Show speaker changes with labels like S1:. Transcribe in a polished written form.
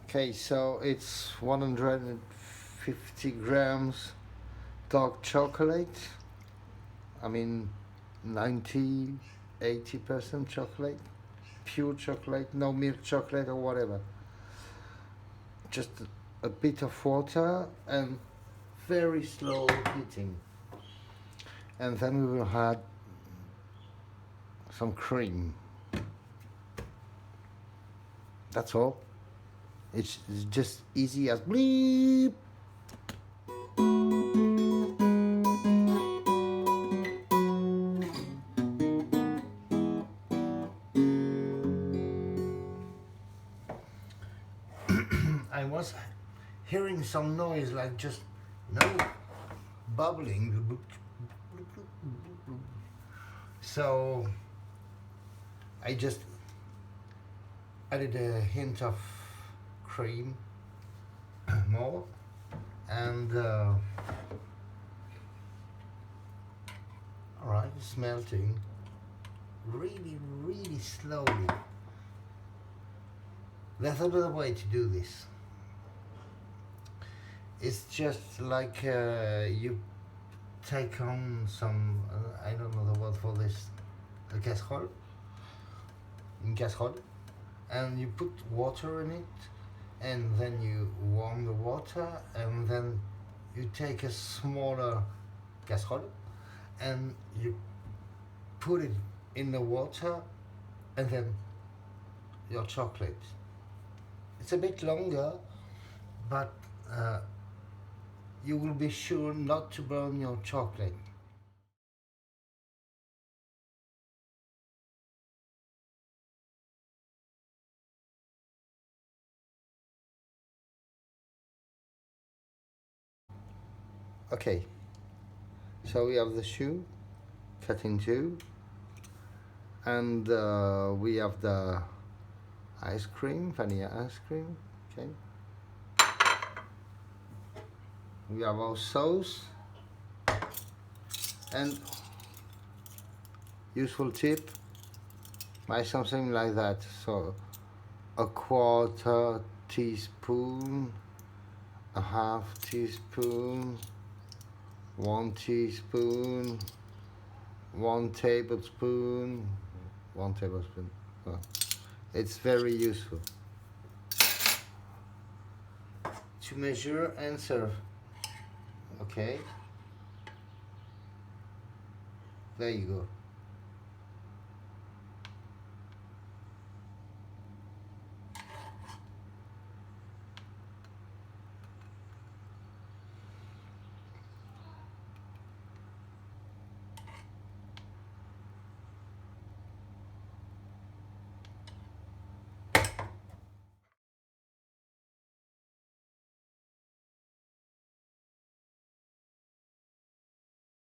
S1: Okay, so it's 150 grams dark chocolate. I mean 90-80% chocolate, pure chocolate, no milk chocolate or whatever. Just a bit of water and very slow heating. And then we will add some cream. That's all. It's just easy as bleep. I was hearing some noise like just, bubbling. So I just added a hint of cream more, and alright, it's melting really slowly. There's another way to do this. It's just like you take on some, I don't know the word for this, a casserole, and you put water in it, and then you warm the water, and then you take a smaller casserole and you put it in the water, and then your chocolate. It's a bit longer, but you will be sure not to burn your chocolate. Okay, so we have the choux cut in two, and we have the ice cream, vanilla ice cream. Okay, we have our sauce, and useful tip, buy something like that. So a quarter teaspoon, a half teaspoon, 1 teaspoon, 1 tablespoon, 1 tablespoon. Well, it's very useful to measure and serve. Okay, there you go.